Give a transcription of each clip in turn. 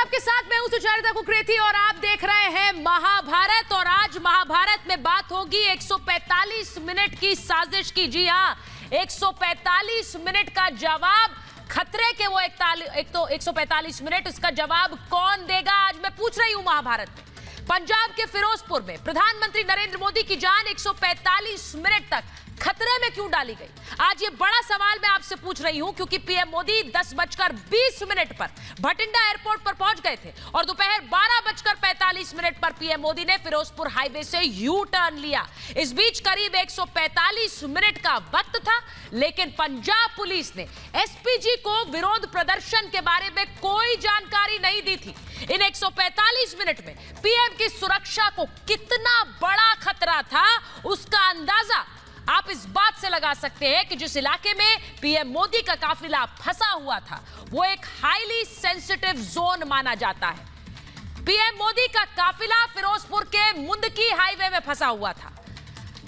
आपके साथ मैं हूं सुचारिता कुकरेती और आप देख रहे हैं महाभारत। और आज महाभारत में बात होगी 145 मिनट की साजिश की। जी हां, 145 मिनट का जवाब खतरे के वो 145 मिनट, उसका जवाब कौन देगा आज मैं पूछ रही हूं महाभारत में। पंजाब के फिरोजपुर में प्रधानमंत्री नरेंद्र मोदी की जान 145 मिनट तक खतरे में क्यों डाली गई? आज ये बड़ा सवाल मैं आपसे पूछ रही हूं क्योंकि पीएम मोदी 10:20 पर भटिंडा एयरपोर्ट पर पहुंच गए थे और दोपहर 12:45 पर पीएम मोदी ने फिरोजपुर हाईवे से यू टर्न लिया। इस बीच करीब 145 मिनट का वक्त था, लेकिन पंजाब पुलिस ने एसपीजी को विरोध प्रदर्शन के बारे में कोई जानकारी नहीं दी थी। इन 145 मिनट में पीएम की सुरक्षा को कितना बड़ा खतरा था, उसका अंदाजा आप इस बात से लगा सकते हैं कि जिस इलाके में पीएम मोदी का काफिला फंसा हुआ था वो एक हाईली सेंसिटिव जोन माना जाता है। पीएम मोदी का काफिला फिरोजपुर के मुंदकी हाईवे में फंसा हुआ था।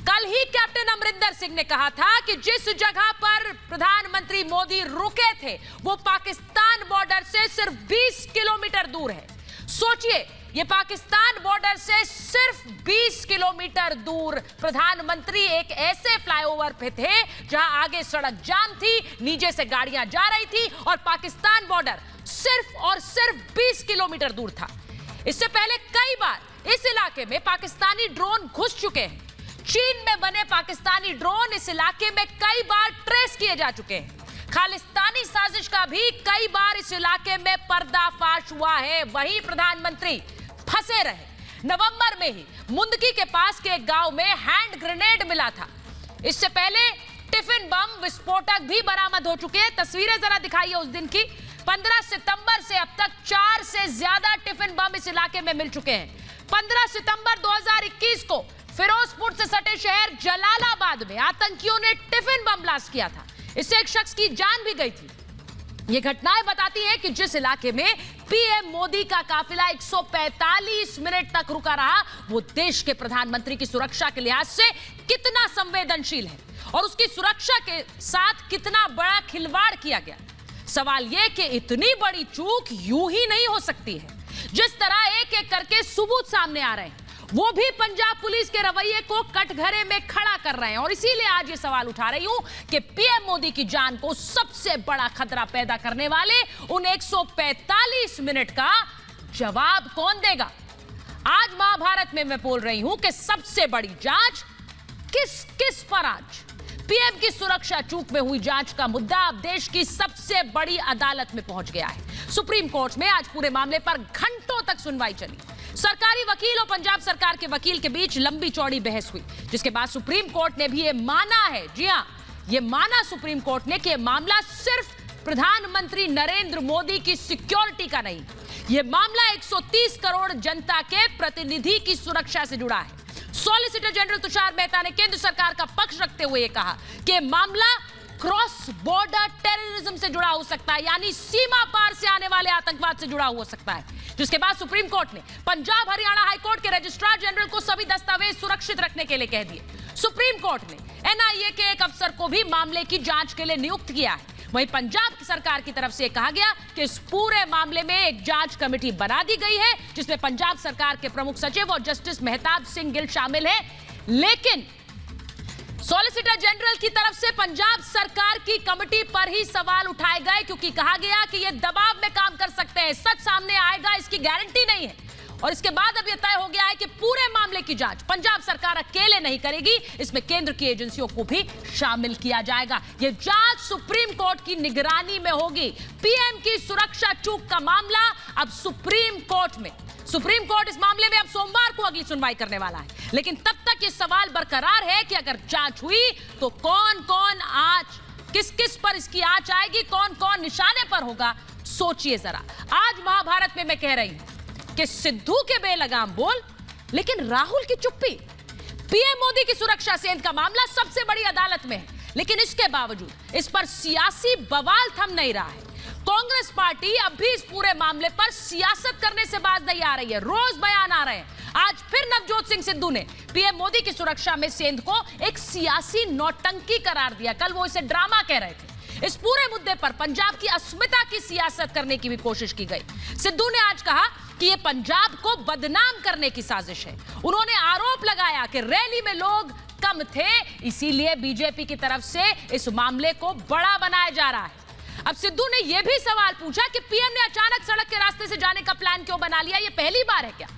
कल ही कैप्टन अमरिंदर सिंह ने कहा था कि जिस जगह पर प्रधानमंत्री मोदी रुके थे वो पाकिस्तान बॉर्डर से सिर्फ 20 किलोमीटर दूर है। सोचिए, ये पाकिस्तान बॉर्डर से सिर्फ 20 किलोमीटर दूर प्रधानमंत्री एक ऐसे फ्लाईओवर पे थे जहां आगे सड़क जाम थी, नीचे से गाड़ियां जा रही थी और पाकिस्तान बॉर्डर सिर्फ और सिर्फ 20 किलोमीटर दूर था। इससे पहले कई बार इस इलाके में पाकिस्तानी ड्रोन घुस चुके हैं। चीन में बने पाकिस्तानी ड्रोन इस इलाके में कई बार ट्रेस किए जा चुके हैं। खालिस्तानी साजिश का भी कई बार इस इलाके में पर्दाफाश हुआ है। वहीं प्रधानमंत्री फंसे रहे। नवंबर में ही मुंदकी के पास के एक गांव में हैंड ग्रेनेड मिला था। इससे पहले टिफिन बम विस्फोटक भी बरामद हो चुके हैं। तस्वीरें जरा दिखाइए उस दिन की। 15 सितंबर से अब तक 4 से ज्यादा टिफिन बम इस इलाके में मिल चुके हैं। 15 सितंबर 2021 को फिरोजपुर से सटे शहर जलालाबाद में आतंकियों ने टिफिन बम ब्लास्ट किया था। इससे एक शख्स की जान भी गई थी। ये घटनाएं बताती हैं कि जिस इलाके में पीएम मोदी का काफिला 145 मिनट तक रुका रहा वो देश के प्रधानमंत्री की सुरक्षा के लिहाज से कितना संवेदनशील है और उसकी सुरक्षा के साथ कितना बड़ा खिलवाड़ किया गया। सवाल यह कि इतनी बड़ी चूक यूं ही नहीं हो सकती है। जिस तरह एक एक करके सबूत सामने आ रहे हैं वो भी पंजाब पुलिस के रवैये को कटघरे में खड़ा कर रहे हैं। और इसीलिए आज ये सवाल उठा रही हूं कि पीएम मोदी की जान को सबसे बड़ा खतरा पैदा करने वाले उन 145 मिनट का जवाब कौन देगा? आज महाभारत में मैं बोल रही हूं कि सबसे बड़ी जांच किस पर आज पीएम की सुरक्षा चूक में हुई जांच का मुद्दा अब देश की सबसे बड़ी अदालत में पहुंच गया है। सुप्रीम कोर्ट में आज पूरे मामले पर घंटों तक सुनवाई चली। सरकारी वकील और पंजाब सरकार के वकील के बीच लंबी चौड़ी बहस हुई, जिसके बाद सुप्रीम कोर्ट ने भी ये माना है, जी हां, ये माना सुप्रीम कोर्ट ने कि ये मामला सिर्फ प्रधानमंत्री नरेंद्र मोदी की सिक्योरिटी का नहीं, ये मामला 130 करोड़ जनता के प्रतिनिधि की सुरक्षा से जुड़ा है। सॉलिसिटर जनरल तुषार मेहता ने केंद्र सरकार का पक्ष रखते हुए कहा कि मामला क्रॉस बॉर्डर टेररिज्म से जुड़ा हो सकता है, यानी सीमा पार से आने वाले आतंकवाद से जुड़ा हो सकता है। जिसके बाद सुप्रीम कोर्ट ने पंजाब हरियाणा हाईकोर्ट के रजिस्ट्रार जनरल को सभी दस्तावेज सुरक्षित रखने के लिए कह दिए। सुप्रीम कोर्ट ने एनआईए के एक अफसर को भी मामले की जांच के लिए नियुक्त किया है। वहीं पंजाब की सरकार की तरफ से कहा गया कि इस पूरे मामले में एक जांच कमेटी बना दी गई है जिसमें पंजाब सरकार के प्रमुख सचिव और जस्टिस मेहताब सिंह गिल शामिल है। लेकिन सॉलिसिटर जनरल की तरफ से पंजाब सरकार की कमेटी पर ही सवाल उठाए गए क्योंकि कहा गया कि ये दबाव में काम कर सकते हैं, सच सामने आएगा इसकी गारंटी नहीं है। और इसके बाद अब यह तय हो गया है कि पूरे मामले की जांच पंजाब सरकार अकेले नहीं करेगी, इसमें केंद्र की एजेंसियों को भी शामिल किया जाएगा। यह जांच सुप्रीम कोर्ट की निगरानी में होगी। पीएम की सुरक्षा चूक का मामला अब सुप्रीम कोर्ट में। सुप्रीम कोर्ट इस मामले में अब सोमवार को अगली सुनवाई करने वाला है। लेकिन तब तक ये सवाल बरकरार है कि अगर जांच हुई तो कौन कौन आज किस पर इसकी आंच आएगी, कौन कौन निशाने पर होगा, सोचिए जरा। आज महाभारत में मैं कह रही हूं कि सिद्धू के बेलगाम बोल लेकिन राहुल की चुप्पी। पीएम मोदी की सुरक्षा सेंध का मामला सबसे बड़ी अदालत में है, लेकिन इसके बावजूद इस पर सियासी बवाल थम नहीं रहा है। कांग्रेस पार्टी अब भी इस पूरे मामले पर सियासत करने से बाज नहीं आ रही है। रोज बयान आ रहे हैं। आज फिर नवजोत सिंह सिद्धू ने पीएम मोदी की सुरक्षा में सेंध को एक सियासी नौटंकी करार दिया। कल वो इसे ड्रामा कह रहे थे। इस पूरे मुद्दे पर पंजाब की अस्मिता की सियासत करने की भी कोशिश की गई। सिद्धू ने आज कहा कि यह पंजाब को बदनाम करने की साजिश है। उन्होंने आरोप लगाया कि रैली में लोग कम थे, इसीलिए बीजेपी की तरफ से इस मामले को बड़ा बनाया जा रहा है। अब सिद्धू ने यह भी सवाल पूछा कि पीएम ने अचानक सड़क के रास्ते से जाने का प्लान क्यों बना लिया। यह पहली बार है क्या?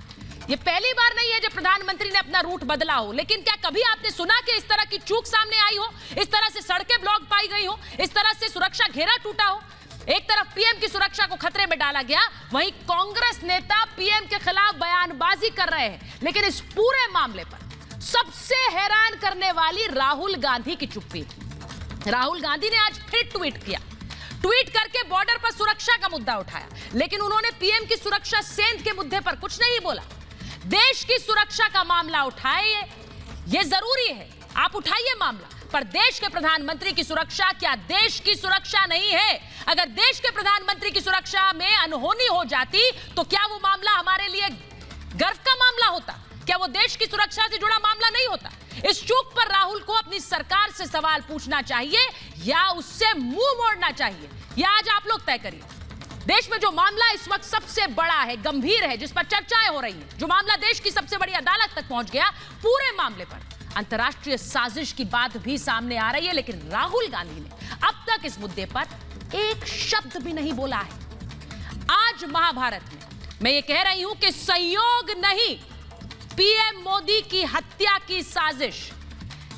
यह पहली बार नहीं है जब प्रधानमंत्री ने अपना रूट बदला हो, लेकिन क्या कभी आपने सुना कि इस तरह की चूक सामने आई हो, इस तरह से सड़कें ब्लॉक पाई गई हो, इस तरह से सुरक्षा घेरा टूटा हो? एक तरफ पीएम की सुरक्षा को खतरे में डाला गया, वहीं कांग्रेस नेता पीएम के खिलाफ बयानबाजी कर रहे हैं। लेकिन इस पूरे मामले पर सबसे हैरान करने वाली राहुल गांधी की चुप्पी। राहुल गांधी ने आज फिर ट्वीट किया, ट्वीट करके बॉर्डर पर सुरक्षा का मुद्दा उठाया, लेकिन उन्होंने पीएम की सुरक्षा सेंध के मुद्दे पर कुछ नहीं बोला। देश की सुरक्षा का मामला उठाइए, यह जरूरी है, आप उठाइए मामला, पर देश के प्रधानमंत्री की सुरक्षा क्या देश की सुरक्षा नहीं है? अगर देश के प्रधानमंत्री की सुरक्षा में अनहोनी हो जाती तो क्या वो मामला हमारे लिए गर्व का मामला होता? क्या वो देश की सुरक्षा से जुड़ा मामला नहीं होता? इस चूक पर राहुल को अपनी सरकार से सवाल पूछना चाहिए या उससे मुंह मोड़ना चाहिए, या आज आप लोग तय करिए। देश में जो मामला इस वक्त सबसे बड़ा है, गंभीर है, जिस पर चर्चाएं हो रही हैं, जो मामला देश की सबसे बड़ी अदालत तक पहुंच गया, पूरे मामले पर अंतर्राष्ट्रीय साजिश की बात भी सामने आ रही है, लेकिन राहुल गांधी ने अब तक इस मुद्दे पर एक शब्द भी नहीं बोला है। आज महाभारत में मैं ये कह रही हूं कि संयोग नहीं, पीएम मोदी की हत्या की साजिश,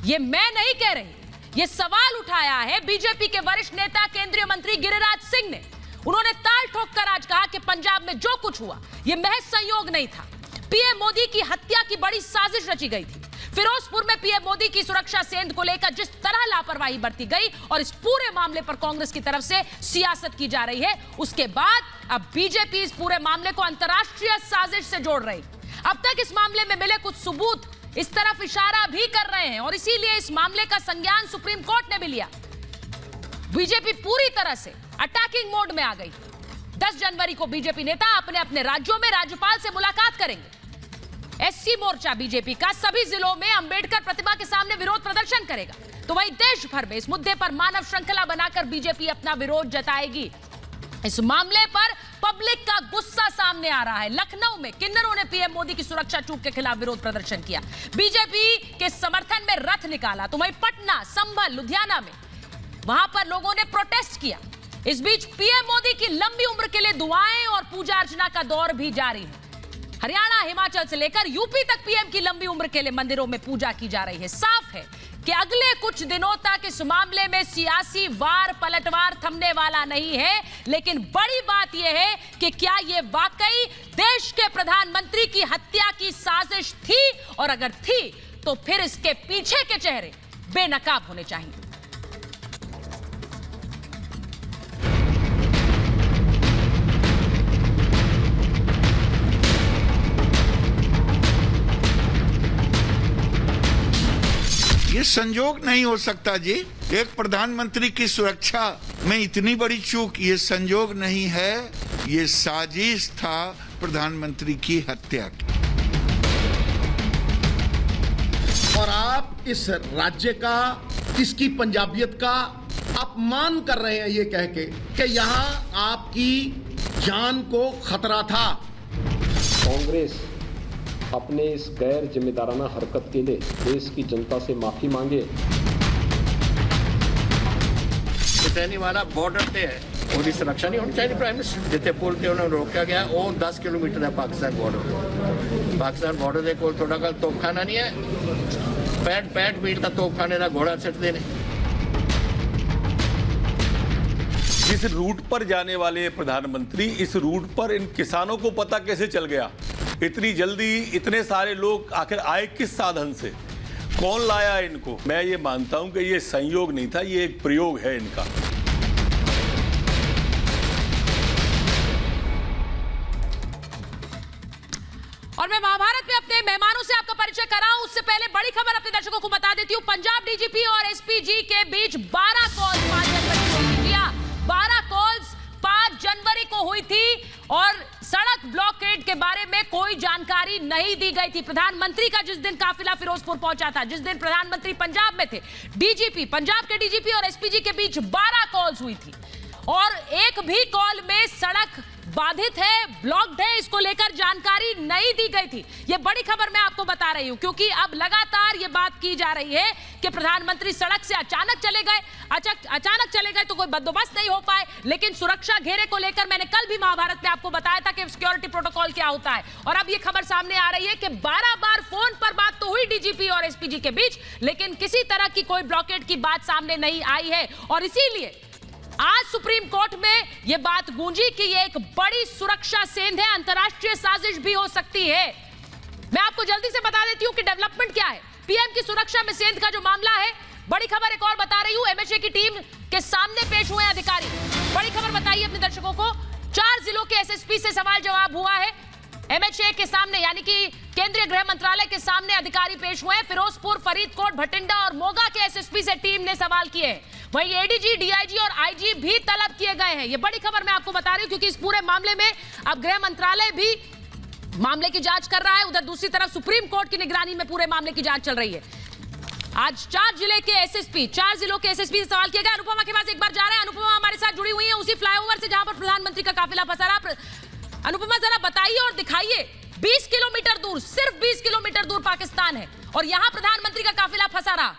ये मैं नहीं कह रही, ये सवाल उठाया है बीजेपी के वरिष्ठ नेता केंद्रीय मंत्री गिरिराज सिंह ने। उन्होंने ताल ठोककर आज कहा कि पंजाब में जो कुछ हुआ यह महज संयोग नहीं था, पीएम मोदी की हत्या की बड़ी साजिश रची गई थी। फिरोजपुर में पीएम मोदी की सुरक्षा सेंध को लेकर जिस तरह लापरवाही बरती गई और इस पूरे मामले पर कांग्रेस की तरफ से सियासत की जा रही है, उसके बाद अब बीजेपी इस पूरे मामले को अंतर्राष्ट्रीय साजिश से जोड़ रही। अब तक इस मामले में मिले कुछ सबूत इस तरफ इशारा भी कर रहे हैं और इसीलिए इस मामले का संज्ञान सुप्रीम कोर्ट ने भी लिया। बीजेपी पूरी तरह से अटैकिंग मोड में आ गई। 10 जनवरी को बीजेपी नेता अपने अपने राज्यों में राज्यपाल से मुलाकात करेंगे। एससी मोर्चा बीजेपी का सभी जिलों में अंबेडकर प्रतिमा के सामने विरोध प्रदर्शन करेगा, तो वहीं देश भर में इस मुद्दे पर मानव श्रृंखला बनाकर बीजेपी अपना विरोध जताएगी। इस मामले पर पब्लिक का गुस्सा सामने आ रहा है। लखनऊ में किन्नरों ने पीएम मोदी की सुरक्षा चूक के खिलाफ विरोध प्रदर्शन किया, बीजेपी के समर्थन में रथ निकाला, तो वहीं पटना, संभल, लुधियाना में वहां पर लोगों ने प्रोटेस्ट किया। इस बीच पीएम मोदी की लंबी उम्र के लिए दुआएं और पूजा अर्चना का दौर भी जारी है। हरियाणा, हिमाचल से लेकर यूपी तक पीएम की लंबी उम्र के लिए मंदिरों में पूजा की जा रही है। साफ है कि अगले कुछ दिनों तक इस मामले में सियासी वार पलटवार थमने वाला नहीं है, लेकिन बड़ी बात यह है कि क्या यह वाकई देश के प्रधानमंत्री की हत्या की साजिश थी, और अगर थी तो फिर इसके पीछे के चेहरे बेनकाब होने चाहिए। ये संजोग नहीं हो सकता जी, एक प्रधानमंत्री की सुरक्षा में इतनी बड़ी चूक, ये संजोग नहीं है, ये साजिश था प्रधानमंत्री की हत्या की। और आप इस राज्य का, इसकी पंजाबियत का अपमान कर रहे हैं ये कह के कि यहाँ आपकी जान को खतरा था। कांग्रेस अपने इस गैर जिम्मेदाराना हरकत के लिए देश की जनता से माफी मांगे। वाला बॉर्डर पे है, ਉਹਦੀ सुरक्षा नहीं होनी चाहिए। प्राइम मिनिस्टर जिथे पुल ਤੇ ਉਹਨਾਂ ਨੂੰ रोका गया वो 10 किलोमीटर है पाकिस्तान बॉर्डर। पाकिस्तान बॉर्डर के कोल थोड़ा कल तोपखाना नहीं है, 65 मीटर का तोपखाने का घोड़ा सिटते हैं। जिस रूट पर जाने वाले प्रधानमंत्री, इस रूट पर इन किसानों को पता कैसे चल गया इतनी जल्दी? इतने सारे लोग आखिर आए किस साधन से? कौन लाया इनको? मैं ये मानता हूं कि ये संयोग नहीं था, ये एक प्रयोग है इनका। और मैं महाभारत में अपने मेहमानों से आपका परिचय कराऊं उससे पहले बड़ी खबर अपने दर्शकों को बता देती हूं। पंजाब डीजीपी और एसपीजी के बीच 12 कॉल्स 5 जनवरी को हुई थी। 12 कॉल्स 5 जनवरी को हुई थी और सड़क ब्लॉकेड के बारे में कोई जानकारी नहीं दी गई थी। प्रधानमंत्री का जिस दिन काफिला फिरोजपुर पहुंचा था, जिस दिन प्रधानमंत्री पंजाब में थे, डीजीपी, पंजाब के डीजीपी और एसपीजी के बीच 12 कॉल्स हुई थी और एक भी कॉल में सड़क बाधित है, ब्लॉक्ड है, इसको लेकर जानकारी नहीं दी गई थी। ये बड़ी खबर मैं आपको बता रही हूं क्योंकि अब लगातार ये बात की जा रही है कि प्रधानमंत्री सड़क से अचानक चले गए, अचानक चले गए तो कोई बंदोबस्त नहीं हो पाए, लेकिन सुरक्षा घेरे को लेकर मैंने कल भी महाभारत में आपको बताया था कि सिक्योरिटी प्रोटोकॉल क्या होता है। और अब ये खबर सामने आ रही है कि 12 बार फोन पर बात तो हुई डीजीपी और एसपीजी के बीच, लेकिन किसी तरह की कोई ब्लॉकेट की बात सामने नहीं आई है। और इसीलिए आज सुप्रीम कोर्ट में यह बात गूंजी कि यह एक बड़ी सुरक्षा सेंध है, अंतरराष्ट्रीय साजिश भी हो सकती है। मैं आपको जल्दी से बता देती हूं कि डेवलपमेंट क्या है। पीएम की सुरक्षा में सेंध का जो मामला है, बड़ी खबर एक और बता रही हूं, एमएचए की टीम के सामने पेश हुए अधिकारी। बड़ी खबर बताइए अपने दर्शकों को, 4 जिलों के एसएसपी से सवाल जवाब हुआ है। एमएचए के सामने यानी कि केंद्रीय गृह मंत्रालय के सामने अधिकारी पेश हुए। फिरोजपुर, फरीदकोट, भटिंडा और मोगा के एसएसपी से टीम ने सवाल किए। वहीं एडीजी, डीआईजी और आईजी भी तलब किए गए हैं। ये बड़ी खबर मैं आपको बता रही हूं क्योंकि इस पूरे मामले में अब गृह मंत्रालय भी मामले की जांच कर रहा है, उधर दूसरी तरफ सुप्रीम कोर्ट की निगरानी में पूरे मामले की जांच चल रही है। आज 4 जिले के एसएसपी, 4 जिलों के एसएसपी से सवाल किए गए। अनुपमा के पास एक बार जा रहे हैं। अनुपमा हमारे साथ जुड़ी हुई है उसी फ्लाईओवर से जहां पर प्रधानमंत्री का काफिला फंसा रहा। अनुपमा जरा बताइए और दिखाइए, 20 किलोमीटर दूर, सिर्फ 20 किलोमीटर दूर पाकिस्तान है और यहां प्रधानमंत्री का काफिला फंसा रहा।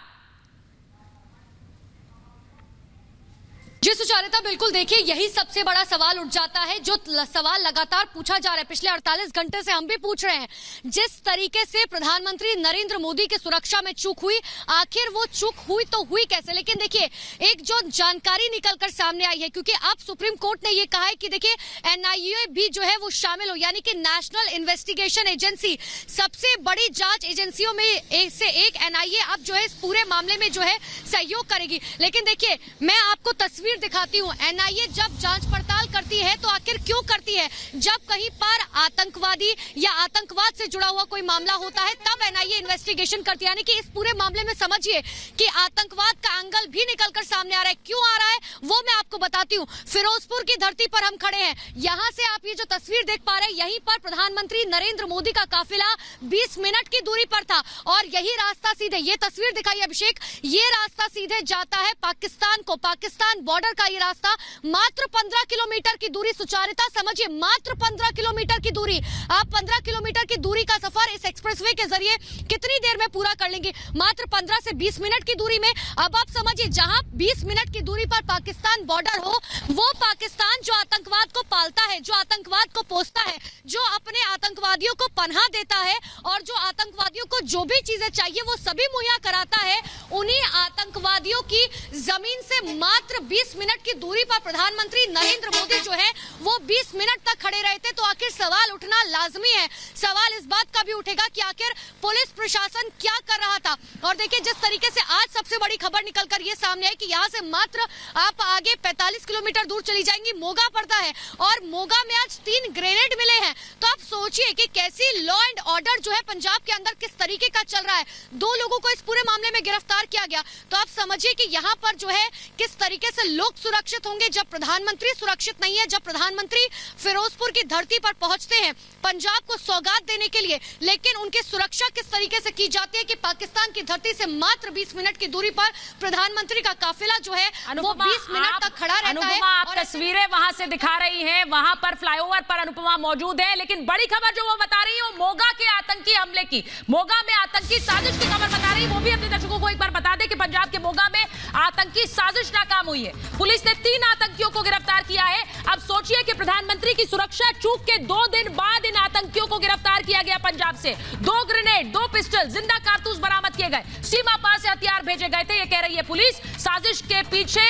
जी सुचारिता, बिल्कुल देखिए यही सबसे बड़ा सवाल उठ जाता है, जो सवाल लगातार पूछा जा रहा है। पिछले 48 घंटे से हम भी पूछ रहे हैं, जिस तरीके से प्रधानमंत्री नरेंद्र मोदी की सुरक्षा में चूक हुई, आखिर वो चूक हुई तो हुई कैसे। लेकिन देखिए एक जो जानकारी निकलकर सामने आई है, क्योंकि अब सुप्रीम कोर्ट ने ये कहा है कि देखिए एनआईए भी जो है वो शामिल हो, यानी कि नेशनल इन्वेस्टिगेशन एजेंसी, सबसे बड़ी जांच एजेंसियों में से एक एनआईए अब जो है इस पूरे मामले में जो है सहयोग करेगी। लेकिन देखिए मैं आपको तस्वीर दिखाती हूँ, एनआईए जब जांच पड़ताल करती है तो आखिर क्यों करती है? जब कहीं पर आतंकवादी या आतंकवाद से जुड़ा हुआ कोई मामला होता है तब एनआईए इन्वेस्टिगेशन करती है। यानी कि इस पूरे मामले में समझिए कि आतंकवाद का एंगल भी निकलकर सामने आ रहा है। क्यों आ रहा है वो मैं आपको बताती हूँ। फिरोजपुर की धरती पर हम खड़े हैं, यहाँ से आप ये जो तस्वीर देख पा रहे हैं, यहीं पर प्रधानमंत्री नरेंद्र मोदी का काफिला 20 मिनट की दूरी पर था और यही रास्ता सीधे, ये तस्वीर दिखाई अभिषेक, ये रास्ता सीधे जाता है पाकिस्तान को। पाकिस्तान बॉर्डर का ये रास्ता मात्र 15 किलोमीटर की दूरी। सुचारिता समझिए, मात्र 15 किलोमीटर की दूरी। आप 15 किलोमीटर की दूरी का सफर इस एक्सप्रेसवे के जरिए कितनी देर में पूरा कर लेंगे? मात्र 15 से 20 मिनट की दूरी में। अब आप समझिए, जहां 20 मिनट की दूरी पर पाकिस्तान बॉर्डर हो, वो पाकिस्तान जो आतंकवाद को पालता है, जो आतंकवाद को पोसता है, जो अपने आतंकवादियों को पनाह देता है और जो आतंकवादियों को जो भी चीजें चाहिए वो सभी मुहैया कराता है, उन्हीं आतंकवादियों की जमीन से मात्र 20 मिनट की दूरी पर प्रधानमंत्री नरेंद्र मोदी जो है वो 20 मिनट तक खड़े रहे थे। तो आखिर सवाल उठना लाजमी है। सवाल इस बात का भी उठेगा कि आखिर पुलिस प्रशासन क्या कर रहा था। और देखिए जिस तरीके से आज सबसे बड़ी खबर निकलकर ये सामने है कि यहाँ से मात्र आप आगे 45 किलोमीटर दूर चली जाएंगी, मोगा पड़ता है और मोगा में आज 3 ग्रेनेड मिले हैं। तो आप सोचिए कि कैसी लॉ एंड ऑर्डर जो है पंजाब के अंदर किस तरीके का चल रहा है। 2 लोगों को इस पूरे मामले में गिरफ्तार किया गया। तो आप समझिए कि यहाँ पर जो है किस तरीके से लोग सुरक्षित होंगे जब प्रधानमंत्री सुरक्षित नहीं है, जब प्रधानमंत्री फिरोजपुर की धरती पर पहुंचते हैं पंजाब को सौगात देने के लिए, लेकिन उनकी सुरक्षा किस तरीके से की जाती है कि पाकिस्तान की धरती से मात्र 20 मिनट की दूरी पर प्रधानमंत्री का काफिला जो है वो 20 मिनट तक खड़ा रहता है। अनुपमा, आप तस्वीरें वहां से दिखा रही हैं, वहां पर फ्लाईओवर पर अनुपमा मौजूद है, लेकिन बड़ी खबर जो वो बता रही है मोगा के आतंकी हमले की, मोगा में आतंकी साजिश की खबर बता रही है। वो भी अपने दर्शकों को एक बार बता दें कि पंजाब के मोगा में आतंकी साजिश नाकाम हुई है। पुलिस ने 3 आतंकियों को गिरफ्तार किया है। अब सोचिए कि प्रधानमंत्री की सुरक्षा चूक के 2 दिन बाद इन आतंकियों को गिरफ्तार किया गया पंजाब से। 2 ग्रेनेड, 2 पिस्टल, जिंदा कारतूस बरामद किए गए, सीमा पार से हथियार भेजे गए थे, ये कह रही है पुलिस। साजिश के पीछे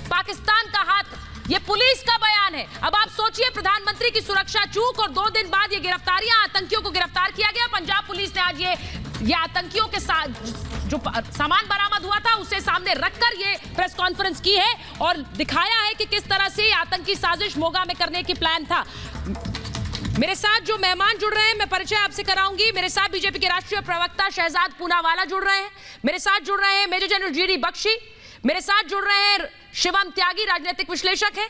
पाकिस्तान का हाथ, ये पुलिस का बयान है। अब आप सोचिए प्रधानमंत्री की सुरक्षा चूक और 2 दिन बाद ये गिरफ्तारियां, आतंकियों को गिरफ्तार किया गया। पंजाब पुलिस ने आज ये आतंकियों के साथ जो सामान बरामद हुआ था उसे सामने रखकर ये प्रेस कॉन्फ्रेंस की है और दिखाया है कि किस तरह से आतंकी साजिश मोगा में करने की प्लान था। मेरे साथ जो मेहमान जुड़ रहे हैं मैं परिचय आपसे कराऊंगी। मेरे साथ बीजेपी के राष्ट्रीय प्रवक्ता शहजाद पूनावाला जुड़ रहे हैं, मेरे साथ जुड़ रहे हैं मेजर जनरल जीडी बख्शी, मेरे साथ जुड़ रहे हैं शिवम त्यागी, राजनीतिक विश्लेषक हैं,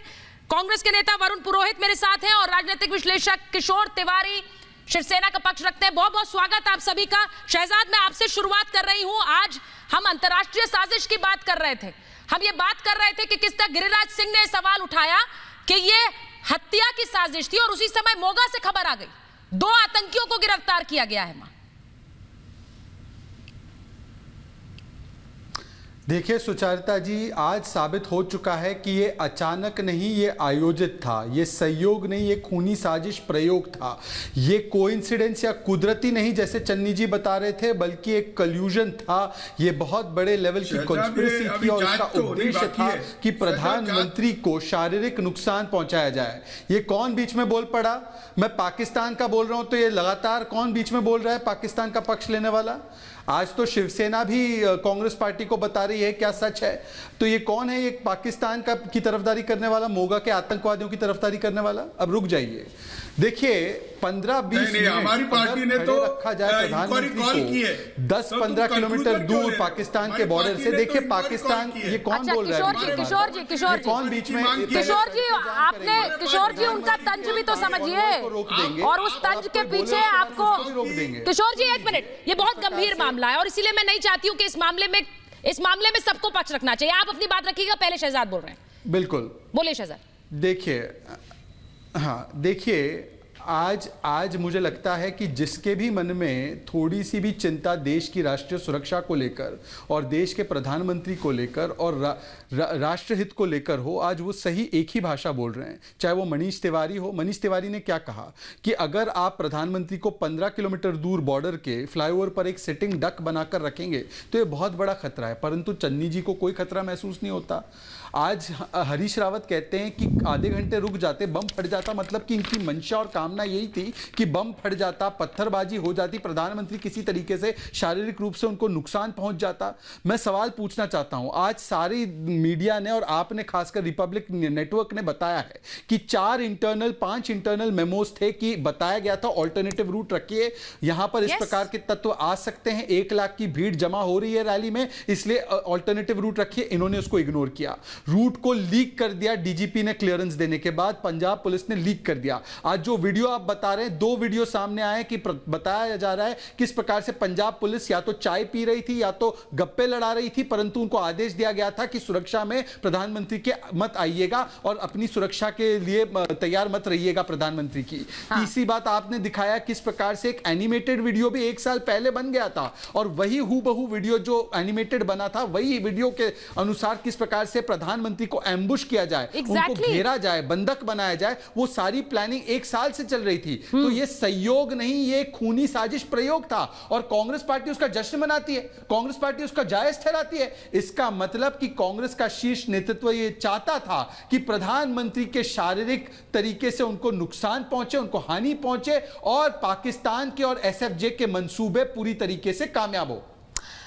कांग्रेस के नेता वरुण पुरोहित मेरे साथ हैं और राजनीतिक विश्लेषक किशोर तिवारी शिवसेना का पक्ष रखते हैं। बहुत बहुत स्वागत आप सभी का। शहजाद, मैं आपसे शुरुआत कर रही हूं। आज हम अंतर्राष्ट्रीय साजिश की बात कर रहे थे, हम ये बात कर रहे थे कि किस तरह गिरिराज सिंह ने सवाल उठाया कि ये हत्या की साजिश थी और उसी समय मोगा से खबर आ गई, 2 आतंकियों को गिरफ्तार किया गया है। देखिए सुचारिता जी, आज साबित हो चुका है कि ये अचानक नहीं, ये आयोजित था, ये संयोग नहीं, ये खूनी साजिश प्रयोग था, ये कोइंसिडेंस या कुदरती नहीं जैसे चन्नी जी बता रहे थे, बल्कि एक कल्यूजन था। ये बहुत बड़े लेवल की कॉन्स्पिरेसी थी और इसका उद्देश्य था कि प्रधानमंत्री को शारीरिक नुकसान पहुंचाया जाए। ये कौन बीच में बोल पड़ा? मैं पाकिस्तान का बोल रहा हूं तो ये लगातार कौन बीच में बोल रहा है पाकिस्तान का पक्ष लेने वाला? आज तो शिवसेना भी कांग्रेस पार्टी को बता रही है क्या सच है? तो ये कौन है? ये पाकिस्तान का की तरफदारी करने वाला, मोगा के आतंकवादियों की तरफदारी करने वाला। अब रुक जाइए, देखिए 15-20 मिनट हमारी पार्टी ने तो रखा जाए प्रधानमंत्री को 10-15 किलोमीटर दूर पाकिस्तान के बॉर्डर से। देखिए पाकिस्तान, ये कौन बोल रहा है? किशोर जी, कौन बीच में? किशोर जी, आपने किशोर जी उनका तंज भी तो समझिए, और उस तंज के पीछे आपको किशोर जी 1 मिनट, ये बहुत गंभीर मामला है और इसीलिए मैं नहीं चाहती हूँ कि इस मामले में सबको पक्ष रखना चाहिए। आप अपनी बात रखिएगा, पहले शहजाद बोल रहे हैं। बिल्कुल, बोलिए शहजाद। देखिए, हाँ देखिए, आज मुझे लगता है कि जिसके भी मन में थोड़ी सी भी चिंता देश की राष्ट्रीय सुरक्षा को लेकर और देश के प्रधानमंत्री को लेकर और राष्ट्रहित को लेकर हो, आज वो सही एक ही भाषा बोल रहे हैं। चाहे वो मनीष तिवारी हो। मनीष तिवारी ने क्या कहा कि अगर आप प्रधानमंत्री को 15 किलोमीटर दूर बॉर्डर के फ्लाईओवर पर एक सिटिंग डक बनाकर रखेंगे तो ये बहुत बड़ा खतरा है, परंतु चन्नी जी को कोई खतरा महसूस नहीं होता। आज हरीश रावत कहते हैं कि आधे घंटे रुक जाते, बम फट जाता, मतलब कि इनकी मंशा और कामना यही थी कि बम फट जाता, पत्थरबाजी हो जाती, प्रधानमंत्री किसी तरीके से शारीरिक रूप से उनको नुकसान पहुंच जाता। मैं सवाल पूछना चाहता हूं, आज सारी मीडिया ने और आपने खासकर रिपब्लिक नेटवर्क ने बताया है कि 5 इंटरनल मेमोज थे कि बताया गया था ऑल्टरनेटिव रूट रखिए, यहां पर इस प्रकार के तत्व आ सकते हैं, 1 लाख की भीड़ जमा हो रही है रैली में, इसलिए ऑल्टरनेटिव रूट रखिए। इन्होंने उसको इग्नोर किया, रूट को लीक कर दिया। डीजीपी ने क्लियरेंस देने के बाद पंजाब पुलिस ने लीक कर दिया। आज जो वीडियो आप बता रहे हैं, 2 वीडियो सामने आए कि बताया जा रहा है किस प्रकार से पंजाब पुलिस या तो चाय पी रही थी या तो गप्पे लड़ा रही थी, परंतु उनको आदेश दिया गया था कि सुरक्षा में प्रधानमंत्री के मत आइएगा और अपनी सुरक्षा के लिए तैयार मत रहिएगा प्रधानमंत्री की। तीसरी बात आपने दिखाया किस प्रकार से एक एनिमेटेड वीडियो भी 1 साल पहले बन गया था और वही हूबहू वीडियो जो एनिमेटेड बना था, वही वीडियो के अनुसार किस प्रकार से प्रधानमंत्री को एम्बुश किया जाए, उनको घेरा जाए, बंधक बनाया जाए, वो सारी प्लानिंग 1 साल से चल रही थी। तो ये संयोग नहीं, ये खूनी साजिश प्रयोग था और कांग्रेस पार्टी उसका जश्न मनाती है, कांग्रेस पार्टी उसका जायज ठहराती है। इसका मतलब कि कांग्रेस का शीर्ष नेतृत्व ये चाहता था कि प्रधानमंत्री के शारीरिक तरीके से उनको नुकसान पहुंचे, उनको हानि पहुंचे और पाकिस्तान के और एसएफजे के मंसूबे पूरी तरीके से कामयाब हो।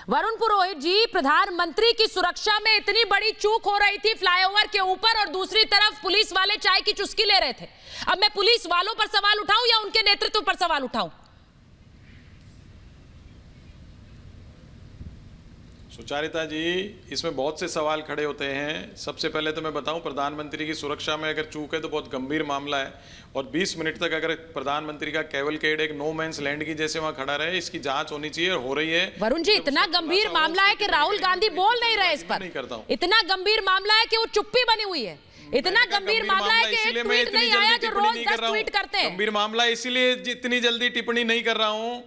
वरुण पुरोहित जी, प्रधानमंत्री की सुरक्षा में इतनी बड़ी चूक हो रही थी फ्लाईओवर के ऊपर और दूसरी तरफ पुलिस वाले चाय की चुस्की ले रहे थे। अब मैं पुलिस वालों पर सवाल उठाऊं या उनके नेतृत्व पर सवाल उठाऊं? सुचारिता जी, इसमें बहुत से सवाल खड़े होते हैं। सबसे पहले तो मैं बताऊं, प्रधानमंत्री की सुरक्षा में अगर चूक है तो बहुत गंभीर मामला है और 20 मिनट तक अगर प्रधानमंत्री का कैवलकेड एक नो मैंस लैंड की जैसे वहां खड़ा रहे, इसकी जांच होनी चाहिए और हो रही है। वरुण जी, इतना गंभीर मामला है कि राहुल गांधी बोल नहीं रहे इस पर। नहीं करता हूं। इतना गंभीर मामला है कि वो चुप्पी बनी हुई है। इतना गंभीर मामला है कि एक ट्वीट नहीं आया जो रोज 10 ट्वीट करते हैं। गंभीर मामला है, इसीलिए इतनी जल्दी टिप्पणी नहीं कर रहा हूं।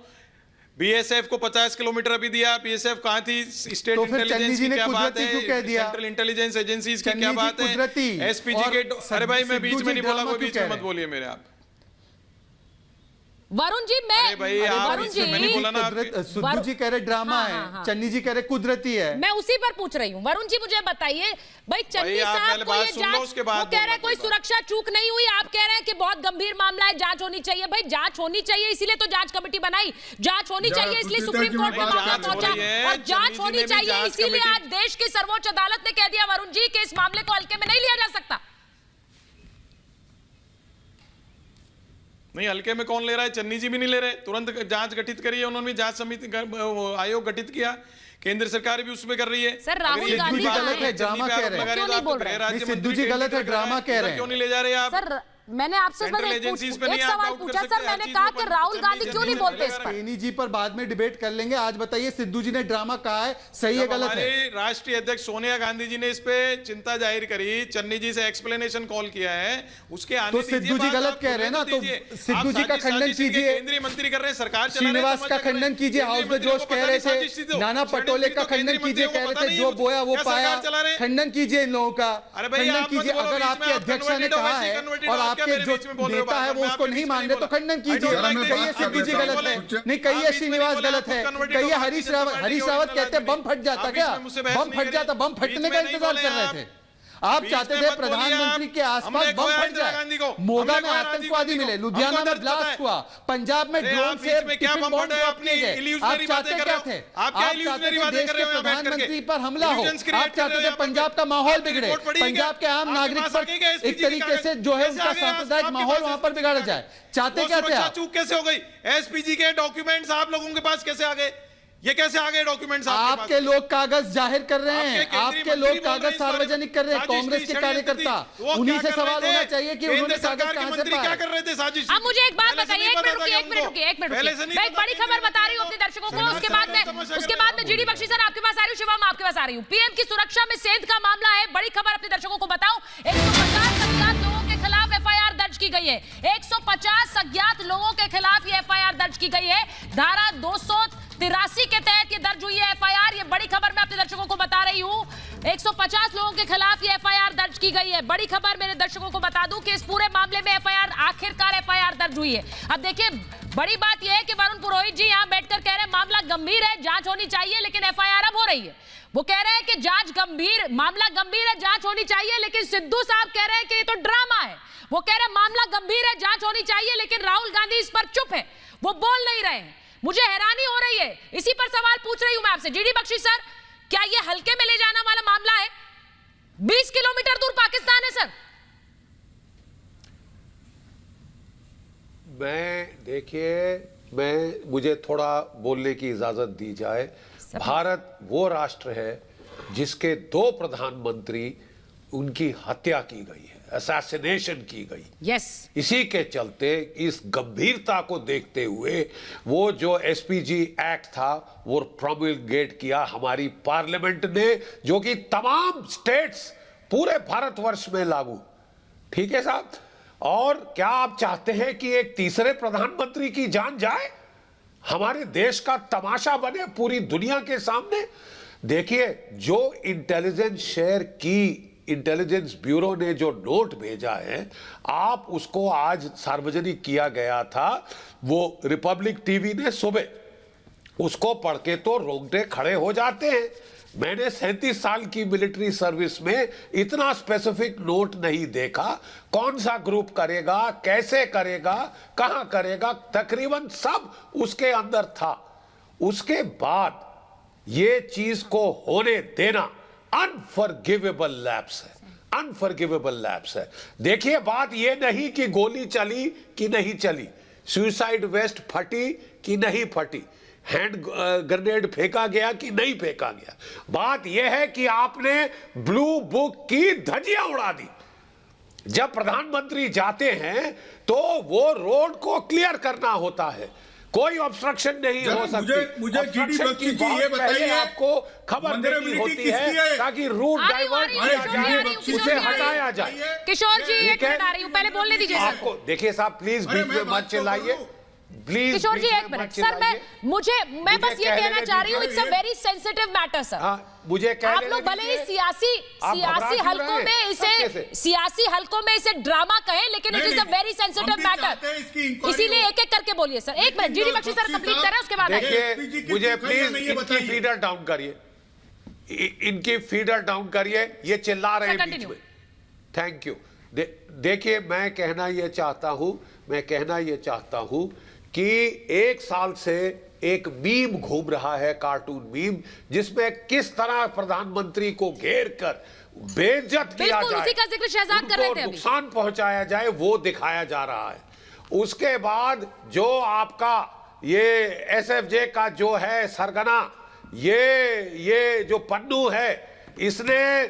बीएसएफ को 50 किलोमीटर अभी दिया, बीएसएफ कहां थी? स्टेट इंटेलिजेंस की क्या बात है? सेंट्रल इंटेलिजेंस एजेंसीज की क्या बात है? एसपीजी के, अरे भाई मैं बीच में नहीं बोला, कोई बीच में मत बोलिए मेरे आप। वरुण जी, मैं वरुण जी मैंने बोला ना, सुद्धू जी कह रहे ड्रामा है, चन्नी जी कह रहे कुदरती है। मैं उसी पर पूछ रही हूँ। वरुण जी मुझे बताइए, भाई चन्नी साहब को ये जांच, वो कह रहे हैं कोई सुरक्षा चूक नहीं हुई, आप कह रहे हैं कि बहुत गंभीर मामला है, जांच होनी चाहिए। भाई जांच होनी चाहिए, इसीलिए तो जांच कमेटी बनाई, जांच होनी चाहिए इसलिए सुप्रीम कोर्ट में मामला पहुंचा और जांच होनी चाहिए इसीलिए आज देश की सर्वोच्च अदालत ने कह दिया वरुण जी कि इस मामले को हल्के में नहीं लिया जा सकता। नहीं, हल्के में कौन ले रहा है? चन्नी जी भी नहीं ले रहे। तुरंत जांच गठित करी है उन्होंने भी, जांच समिति आयोग गठित किया केंद्र सरकार भी उसमें कर रही है। सर, राहुल गांधी गलत है, ड्रामा कह रहे हैं। क्यों नहीं बोल रहे हैं? सिद्धू जी गलत है, ड्रामा कह रहे हैं। क्यों नहीं ले जा रहे आप? सर, मैंने आपसे एक सवाल पूछा सर, मैंने कहा कि राहुल गांधी क्यों नहीं बोलते इस पर? चन्नी जी पर बाद में डिबेट कर लेंगे। आज बताइए सिद्धू जी ने ड्रामा कहा है, सही है गलत है? राष्ट्रीय अध्यक्ष सोनिया गांधी जी ने इस पे चिंता जाहिर करी, चन्नी जी से एक्सप्लेनेशन कॉल किया है, उसके आने तो सिद्धू जी गलत कह रहे हैं ना, तो सिद्धू जी का खंडन कीजिए। केंद्रीय मंत्री कर रहे हैं, सरकार श्रीनिवास का खंडन कीजिए, हाउस में जोश कह रहे थे। नाना पटोले का खंडन कीजिए, कह रहे थे जो बोया वो पाया। खंडन कीजिए इन लोगों का, खंडन कीजिए। अगर आपके अध्यक्ष ने कहा है और आपके जो नेता है वो उसको नहीं मान रहे तो खंडन कीजिए। कहिए सिद्धू जी गलत है, नहीं कहिए श्रीनिवास गलत है, कहिए हरीश रावत कहते बम फट जाता, क्या बम फट जाता? बम फटने का इंतजार कर रहे थे आप? चाहते थे प्रधानमंत्री के आसपास बम फट जाए, मोगा में आतंकवादी मिले, लुधियाना में ब्लास्ट हुआ, पंजाब में ड्रोन से टिफिन बम ड्रॉप किए गए। आप चाहते क्या थे? आप चाहते थे देश के प्रधानमंत्री पर हमला हो, आप चाहते थे पंजाब का माहौल बिगड़े, पंजाब के आम नागरिक पर एक तरीके से जो है उनका सांप्रदायिक माहौल वहां पर बिगाड़ा जाए। चाहते क्या थे आप? चूक कैसे हो गई? एसपीजी के डॉक्यूमेंट्स आप लोगों के पास कैसे आ गए? ये कैसे आ गए डॉक्यूमेंट्स? आपके लोग कागज जाहिर कर रहे हैं, आपके लोग कागज सार्वजनिक कर रहे हैं, कांग्रेस के कार्यकर्ता। उन्हीं से सवाल होना चाहिए कि उन्होंने कागज कहां से पाए? क्या कर रहे थे? साजिश। अब मुझे एक बात बताइए, एक मिनट मैं एक बड़ी खबर बता रही हूँ अपने दर्शकों को, उसके बाद में जीडी बख्शी सर आपके पास आ रही हूँ, शिवम आपके पास आ रही हूँ। पीएम की सुरक्षा में सेंध का मामला है, बड़ी खबर अपने दर्शकों को बताऊं। 150 अज्ञात लोगों के खिलाफ एफआईआर दर्ज की गई है। 150 अज्ञात लोगों के खिलाफ ये एफआईआर दर्ज की गई है। धारा 283 के तहत ये दर्ज हुई है एफआईआर। ये बड़ी खबर मैं अपने दर्शकों को बता रही हूं। 150 लोगों के खिलाफ ये एफआईआर दर्ज की गई है। बड़ी खबर मेरे दर्शकों को बता दूं कि इस पूरे मामले में आखिरकार एफआईआर दर्ज हुई है। अब देखिए, बड़ी बात यह है कि वरुण पुरोहित जी यहां बैठकर कह रहे हैं मामला गंभीर है, जांच होनी चाहिए, लेकिन एफआईआर अब हो रही है। वो कह रहे हैं कि मामला गंभीर है, जांच होनी चाहिए, लेकिन सिद्धू साहब कह रहे हैं कि ये तो ड्रामा है। वो कह रहे हैं मामला गंभीर है, जांच होनी चाहिए, लेकिन राहुल गांधी इस पर चुप है, वो बोल नहीं रहे हैं। मुझे हैरानी हो रही है, इसी पर सवाल पूछ रही हूं मैं आपसे। जीडी बख्शी सर, क्या ये हल्के में ले जाना वाला मामला है? 20 किलोमीटर दूर पाकिस्तान है सर। मुझे थोड़ा बोलने की इजाजत दी जाए। भारत वो राष्ट्र है जिसके 2 प्रधानमंत्री उनकी हत्या की गई है, असैसिनेशन की गई। यस। इसी के चलते इस गंभीरता को देखते हुए वो जो एसपीजी एक्ट था वो प्रोमलगेट किया हमारी पार्लियामेंट ने, जो कि तमाम स्टेट्स पूरे भारतवर्ष में लागू। ठीक है साहब? और क्या आप चाहते हैं कि एक तीसरे प्रधानमंत्री की जान जाए, हमारे देश का तमाशा बने पूरी दुनिया के सामने? देखिए, जो इंटेलिजेंस ब्यूरो ने जो नोट भेजा है, आप उसको आज सार्वजनिक किया गया था, वो रिपब्लिक टीवी ने सुबह उसको पढ़ के तो रोंगटे खड़े हो जाते हैं। मैंने 37 साल की मिलिट्री सर्विस में इतना स्पेसिफिक नोट नहीं देखा। कौन सा ग्रुप करेगा, कैसे करेगा, कहां करेगा, तकरीबन सब उसके अंदर था। उसके बाद ये चीज को होने देना अनफॉरगिवेबल लैप्स है, अनफॉरगिवेबल लैप्स है। देखिए, बात ये नहीं कि गोली चली कि नहीं चली, सुसाइड वेस्ट फटी कि नहीं फटी, हैंड ग्रेनेड फेंका गया कि नहीं फेंका गया। बात यह है कि आपने ब्लू बुक की धज्जियां उड़ा दी। जब प्रधानमंत्री जाते हैं तो वो रोड को क्लियर करना होता है, कोई ऑब्स्ट्रक्शन नहीं हो सकती। मुझे जीडी बख्शी जी ये बताइए, आपको खबर देनी होती है ताकि रूट डाइवर्ट किया जाए, उसे हटाया जाए। किशोर जी, एक मिनट आ रही हूं, पहले बोलने दीजिए सर को। देखिए साहब, प्लीज बीच में मत चिल्लाइए, प्लीज। किशोर जी, एक मिनट सर, मैं बस ये कहना चाह रही हूँ, it's a very sensitive matter sir. मुझे आप लोग भले ही सियासी हलकों में इसे ड्रामा कहें, लेकिन it is a very sensitive matter, इसीलिए एक एक करके बोलिए सर। एक minute, GD Bakshi sir complete करें, उसके बाद देखिए, मुझे प्लीज इनकी फीडर डाउन करिए, इनकी फीडर डाउन करिए, ये चिल्ला रहे हैं बीच में। Thank you. देखिए, मैं कहना ये चाहता हूं कि 1 साल से एक मीम घूम रहा है, कार्टून मीम, जिसमें किस तरह प्रधानमंत्री को घेर कर बेइज्जत किया जाए, उसी का जिक्र शहजाद कर रहे थे, नुकसान पहुंचाया जाए, वो दिखाया जा रहा है। उसके बाद जो आपका ये एसएफजे का जो है सरगना ये जो पन्नू है, इसने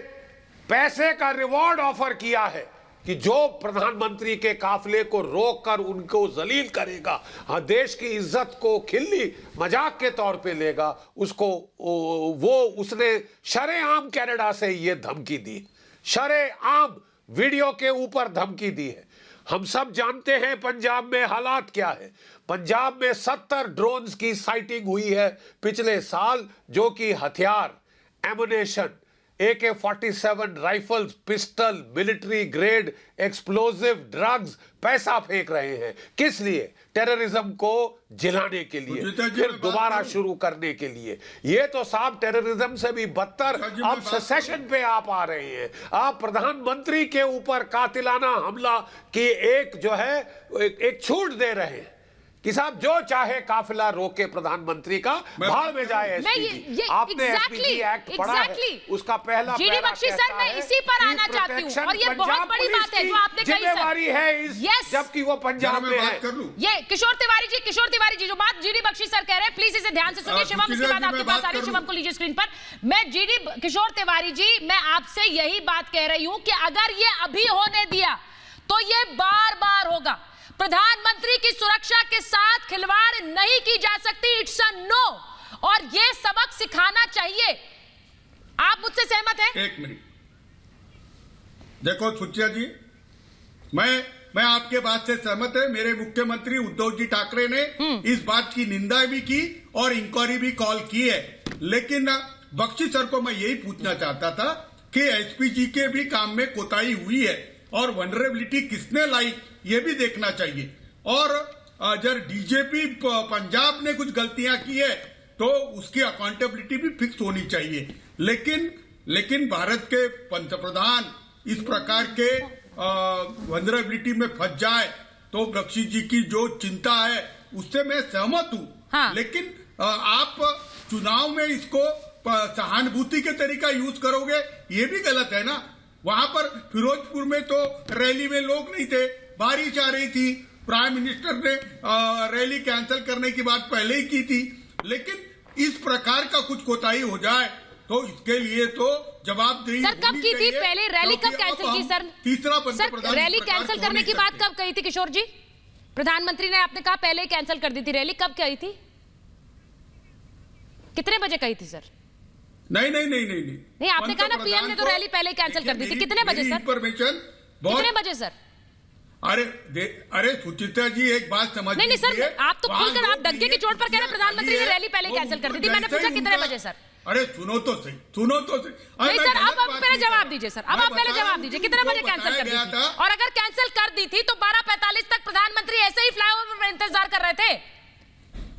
पैसे का रिवॉर्ड ऑफर किया है कि जो प्रधानमंत्री के काफिले को रोककर उनको जलील करेगा, हाँ, देश की इज्जत को खिल्ली मजाक के तौर पे लेगा, उसने शरेआम कनाडा से ये धमकी दी, शरेआम वीडियो के ऊपर धमकी दी है। हम सब जानते हैं पंजाब में हालात क्या है। पंजाब में 70 ड्रोन्स की साइटिंग हुई है पिछले साल, जो कि हथियार, ammunition, AK-47 rifles, pistol, military grade explosive, drugs, पैसा फेंक रहे हैं। किस लिए? टेररिज्म को जिलाने के लिए, फिर दोबारा शुरू करने के लिए। ये तो साहब टेररिज्म से भी बदतर अब सेसेशन पे आप आ रहे हैं। आप प्रधानमंत्री के ऊपर कातिलाना हमला की एक छूट दे रहे हैं कि साहब जो चाहे काफिला रोके प्रधानमंत्री का, भाड़ में जाए एसपीजी। आपने एसपीजी एक्ट पढ़ा है, उसका पहला जीडी बख्शी सर, मैं इसी पर आना चाहती हूँ, और ये बहुत बड़ी बात है जो आपने कही जिम्मेवारी है इस, जबकि वो पंजाब में है। ये किशोर तिवारी जी जो बात जीडी बख्शी सर कह रहे हैं, प्लीज इसे ध्यान से सुनिए। शिवम इसके बाद आपके पास आ रही है, शिवम को लीजिए स्क्रीन पर। मैं किशोर तिवारी जी, मैं आपसे यही बात कह रही हूँ कि अगर ये अभी होने दिया तो ये बार बार होगा। प्रधानमंत्री की सुरक्षा के साथ खिलवाड़ नहीं की जा सकती, इट्स अ नो, और ये सबक सिखाना चाहिए। आप मुझसे सहमत हैं? एक मिनट देखो सुचिया जी, मैं आपके बात से सहमत है। मेरे मुख्यमंत्री उद्धव जी ठाकरे ने इस बात की निंदा भी की और इंक्वायरी भी कॉल की है। लेकिन बख्शी सर को मैं यही पूछना चाहता था कि एसपीजी के भी काम में कोताही हुई है और वनरेबिलिटी किसने लाई, ये भी देखना चाहिए। और अगर डीजीपी पंजाब ने कुछ गलतियां की है तो उसकी अकाउंटेबिलिटी भी फिक्स होनी चाहिए। लेकिन भारत के पंतप्रधान इस प्रकार के वनरेबिलिटी में फंस जाए तो बख्शी जी की जो चिंता है उससे मैं सहमत हूं। हाँ। लेकिन आप चुनाव में इसको सहानुभूति के तरीका यूज करोगे, ये भी गलत है ना। वहां पर फिरोजपुर में तो रैली में लोग नहीं थे, बारिश आ रही थी, प्राइम मिनिस्टर ने रैली कैंसिल करने की बात पहले ही की थी। लेकिन इस प्रकार का कुछ कोताही हो जाए तो इसके लिए तो जवाबदेही सर कब की थी? पहले रैली कब कैंसिल की सर? तीसरा सर रैली कैंसिल करने की बात कब कही थी किशोर जी? प्रधानमंत्री ने आपने कहा पहले ही कैंसिल कर दी थी, रैली कब कही थी? कितने बजे कही थी सर? नहीं, आपने कहा ना पीएम ने तो रैली पहले ही कैंसिल कर दी थी। कितने बजे सर? इंफॉर्मेशन कितने बजे सर? अरे सुचित्रा जी एक बात समझ नहीं सर, आप तो खुलकर आप डग्गे की चोट पर कह रहे प्रधानमंत्री ने रैली पहले कैंसिल कर दी थी। मैंने पूछा कितने बजे सर? अरे सुनो तो सही। नहीं सर, अब पहले जवाब दीजिए सर, अब आप पहले जवाब दीजिए, कितने बजे कैंसिल कर दी थी? और अगर कैंसिल कर दी थी तो 12:45 तक प्रधानमंत्री ऐसे ही फ्लाईओवर पर इंतजार कर रहे थे,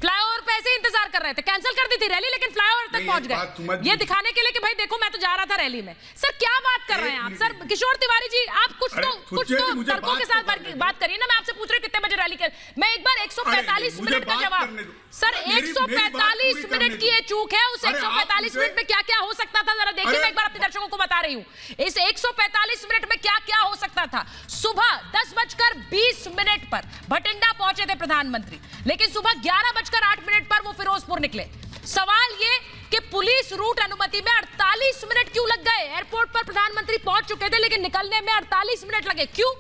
फ्लाईओवर पे ऐसे इंतजार कर रहे थे। कैंसिल कर दी थी रैली लेकिन फ्लाईओवर तक पहुंच गए, ये दिखाने के लिए कि भाई देखो मैं तो जा रहा था रैली में। सर क्या बात कर रहे हैं आप? सर किशोर तिवारी जी, आप कुछ तो तर्कों के साथ बात करिए ना। मैं आपसे पूछ रही हूँ कितने बजे रैली कर। मैं एक बार 145 मिनट का जवाब सर, 145 मिनट की ये चूक है, उस 145 मिनट में क्या क्या हो सकता था जरा देखिए। मैं एक बार अपने दर्शकों को बता रही हूँ इस 145 मिनट में क्या क्या हो सकता था। सुबह 10:20 पर भटिंडा पहुंचे थे प्रधानमंत्री, लेकिन सुबह 11:08 पर वो फिरोजपुर निकले। सवाल ये कि पुलिस रूट अनुमति में 48 मिनट क्यों लग गए? एयरपोर्ट पर प्रधानमंत्री पहुंच चुके थे लेकिन निकलने में 48 मिनट लगे, क्यों?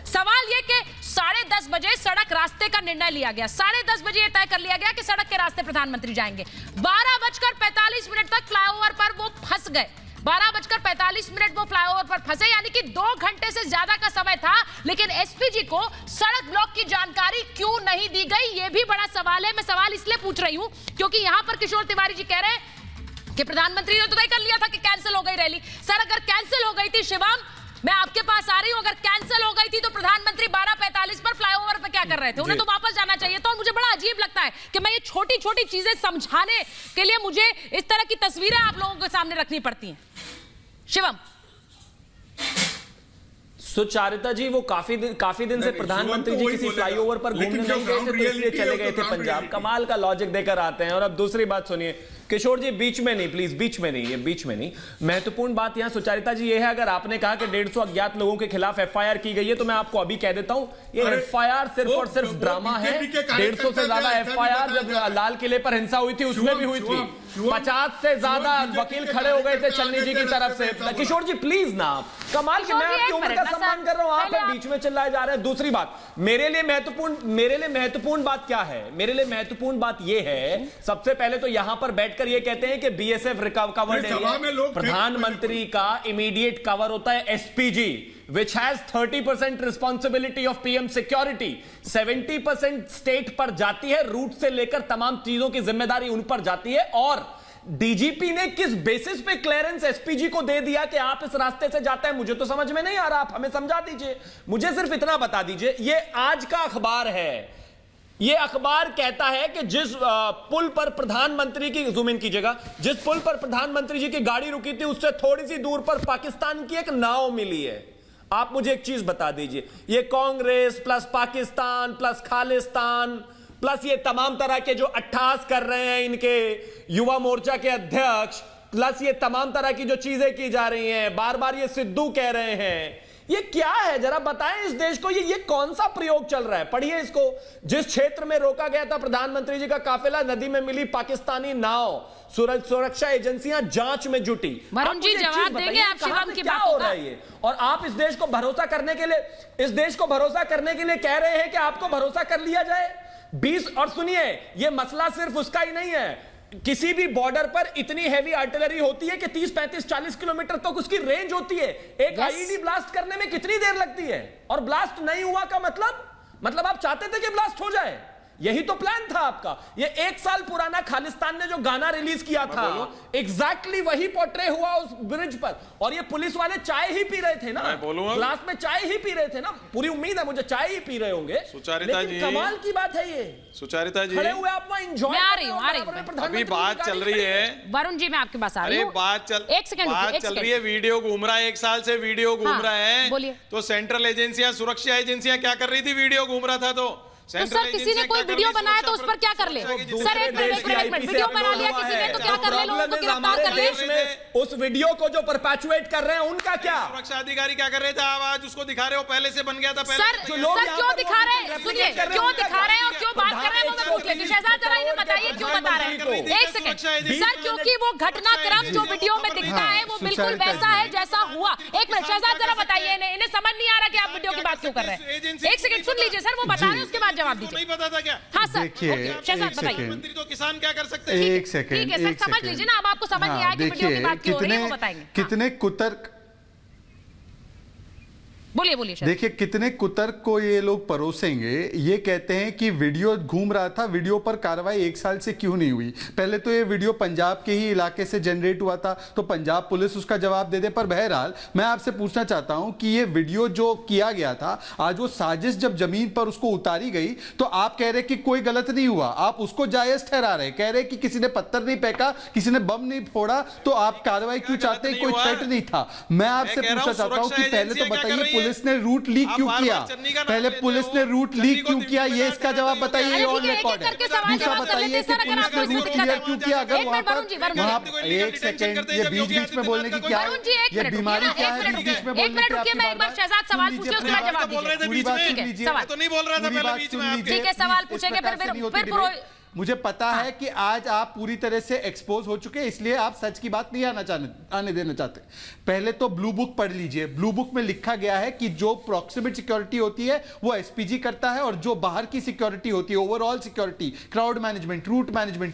सवाल ये कि 10:30 बजे सड़क रास्ते का निर्णय लिया गया, 10:30 बजे तय कर लिया गया कि सड़क के रास्ते प्रधानमंत्री जाएंगे। 12:45 तक फ्लाईओवर पर वो फंस गए। 12:45 वो फ्लाईओवर पर फंसे, यानी कि 2 घंटे से ज्यादा का समय था, लेकिन एसपीजी को सड़क ब्लॉक की जानकारी क्यों नहीं दी गई? यह भी बड़ा सवाल है। मैं सवाल इसलिए पूछ रही हूं क्योंकि यहां पर किशोर तिवारी जी कह रहे हैं कि प्रधानमंत्री ने तो तय कर लिया था कि कैंसिल हो गई रैली। सर अगर कैंसिल हो गई थी, शिवम मैं आपके पास आ रही हूं, अगर कैंसिल हो गई थी तो प्रधानमंत्री 12:45 पर फ्लाईओवर पर क्या कर रहे थे? उन्हें तो वापस जाना चाहिए था। और मुझे बड़ा अजीब लगता है कि मैं ये छोटी छोटी चीजें समझाने के लिए मुझे इस तरह की तस्वीरें आप लोगों के सामने रखनी पड़ती हैं। शिवम, सुचारिता जी, वो काफी दिन से प्रधानमंत्री जी किसी फ्लाईओवर पर घूमने नहीं गए थे तो इसलिए चले गए थे पंजाब। कमाल का लॉजिक देकर आते हैं। और अब दूसरी बात सुनिए किशोर जी, बीच में नहीं प्लीज, बीच में नहीं। महत्वपूर्ण बात यहां सुचारिता जी ये है, अगर आपने कहा कि 150 अज्ञात लोगों के खिलाफ एफआईआर की गई है तो मैं आपको अभी कह देता हूं ये एफआईआर सिर्फ और सिर्फ ड्रामा है। 150 से ज्यादा एफआईआर जब लाल किले पर हिंसा हुई थी उसमें भी हुई थी। 50 से ज्यादा वकील खड़े हो गए थे चन्नी जी की तरफ से। किशोर जी प्लीज ना, कमाल के, मैं आपकी उम्र का सम्मान कर रहा हूं, आप बीच में चिल्लाए जा रहे हैं। दूसरी बात, मेरे लिए महत्वपूर्ण बात क्या है? मेरे लिए महत्वपूर्ण बात यह है, सबसे पहले तो यहां पर बैठकर यह कहते हैं कि बीएसएफ कवर्ड एरिया, प्रधानमंत्री का इमीडिएट कवर होता है SPG, which has 30% responsibility of PM security, 70% state पर जाती है, रूट से लेकर तमाम चीजों की जिम्मेदारी उन पर जाती है। और डीजीपी ने किस बेसिस पे क्लियरेंस एसपीजी को दे दिया कि आप इस रास्ते से जाते हैं, मुझे तो समझ में नहीं आ रहा, आप हमें समझा दीजिए। मुझे सिर्फ इतना बता दीजिए, ये आज का अखबार है, ये अखबार कहता है कि जिस पुल पर प्रधानमंत्री की, जूम इन कीजिएगा, जिस पुल पर प्रधानमंत्री जी की गाड़ी रुकी थी उससे थोड़ी सी दूर पर पाकिस्तान की एक नाव मिली है। आप मुझे एक चीज बता दीजिए, ये Congress plus Pakistan plus Khalistan plus ये तमाम तरह के जो अट्ठास कर रहे हैं इनके युवा मोर्चा के अध्यक्ष, प्लस ये तमाम तरह की जो चीजें की जा रही हैं, बार बार ये सिद्धू कह रहे हैं, ये क्या है? जरा बताएं इस देश को, ये कौन सा प्रयोग चल रहा है? पढ़िए इसको। जिस क्षेत्र में रोका गया था प्रधानमंत्री जी का काफिला, नदी में मिली पाकिस्तानी नाव, सुरक्षा एजेंसियां जांच में जुटी। वरुण जी जवाब देंगे आप शिवम की बात हो रहा है ये? और आप इस देश को भरोसा करने के लिए कह रहे हैं कि आपको भरोसा कर लिया जाए 20। और सुनिए, ये मसला सिर्फ उसका ही नहीं है, किसी भी बॉर्डर पर इतनी हैवी आर्टिलरी होती है कि 30, 35, 40 किलोमीटर तक उसकी रेंज होती है। एक आईईडी ब्लास्ट करने में कितनी देर लगती है? और ब्लास्ट नहीं हुआ का मतलब आप चाहते थे कि ब्लास्ट हो जाए, यही तो प्लान था आपका। ये 1 साल पुराना खालिस्तान ने जो गाना रिलीज किया था, एग्जैक्टली वही पोर्ट्रे हुआ उस ब्रिज पर। और ये पुलिस वाले चाय ही पी रहे थे ना, ग्लास में चाय ही पी रहे थे ना, पूरी उम्मीद है मुझे चाय ही पी रहे होंगे। सुचारिता जी, कमाल की बात है ये। सुचारिता जी, खड़े हुए आप वहां एंजॉय आ रही हूं। अभी बात चल रही है वरुण जी, मैं आपके पास आ रही हूं। बात चल रही है, वीडियो घूम रहा है, 1 साल से वीडियो घूम रहा है। बोलिए। तो सेंट्रल एजेंसियां, सुरक्षा एजेंसियां क्या कर रही थी? वीडियो घूम रहा था तो सर किसी ने कोई वीडियो बनाया तो उस पर क्या कर ले? सर एक मिनट, वीडियो बना लिया किसी ने तो क्या कर ले? लोगों को गिरफ्तार कर ले। उस वीडियो को जो परपेचुएट कर रहे हैं उनका क्या? सुरक्षा अधिकारी क्या कर रहे थे? आवाज उसको दिखा रहे हो, पहले से बन गया था। सर क्यों दिखा रहे हैं? सुनिए, क्यों दिखा रहे हैं और क्यों बात कर रहे हैं वो मैं पूछ लेती हूं। शहजाद जरा इन्हें बताइए क्यों बता रहे हैं? 1 सेकंड सर, क्योंकि वो घटनाक्रम जो वीडियो में दिखता है वो बिल्कुल वैसा है जैसा हुआ। 1 मिनट शहजाद जरा बताइए, इन्हें समझ नहीं आ रहा कि आप वीडियो की बात क्यों कर रहे हैं। 1 सेकंड सुन लीजिए सर, वो बता रहे हैं उसके बाद जवाब दीजिए। नहीं पता था क्या? हाँ सर, देखिए, मंत्री तो किसान क्या कर सकते हैं? एक सेकंड, ठीक है सर, समझ लीजिए ना, अब आपको समझ नहीं आया कि वीडियो की बात क्यों हो रही है वो बताएंगे। कितने कुतर्क, बोलिए। देखिए कितने कुतर्क को ये लोग परोसेंगे। ये कहते हैं कि वीडियो घूम रहा था, वीडियो पर कार्रवाई 1 साल से क्यों नहीं हुई? पहले तो ये वीडियो पंजाब के ही इलाके से जनरेट हुआ था, तो पंजाब पुलिस उसका जवाब दे दे। पर बहरहाल मैं आपसे पूछना चाहता हूं कि ये वीडियो जो किया गया था, आज वो साजिश जब जमीन पर उसको उतारी गई तो आप कह रहे कि कोई गलत नहीं हुआ, आप उसको जायज ठहरा रहे, कह रहे कि किसी ने पत्थर नहीं फेंका, किसी ने बम नहीं फोड़ा, तो आप कार्रवाई क्यों चाहते हैं? कोई थ्रेट नहीं था। मैं आपसे पूछना चाहता हूं कि पहले तो बताइए पुलिस ने रूट लीक क्यों किया? पहले पुलिस ने रूट लीक क्यों किया, ये इसका जवाब बताइए, ऑन रिकॉर्ड है। दूसरा बताइए कि पुलिस ने रूट क्लियर क्यों किया? अगर वहां पर 1 सेकंड, ये बीच में बोलने की क्या, ये बीमारी क्या है? बीच में बोलने की आपकी मैं एक बार शहजाद सवाल पूछे उसका जवाब दीजिए। पूरी बात सुन लीजिए। तो नहीं बोल रहा था पहले बीच में। ठीक है, सवाल पूछेंगे फिर मुझे पता है कि आज आप पूरी तरह से एक्सपोज हो चुके हैं, इसलिए आप सच की बात नहीं आने देना चाहते। पहले तो ब्लू बुक पढ़ लीजिए। ब्लू बुक में लिखा गया है कि जो प्रॉक्सिमिट सिक्योरिटी होती है वो एसपीजी करता है, और जो बाहर की सिक्योरिटी होती है, overall security, crowd management,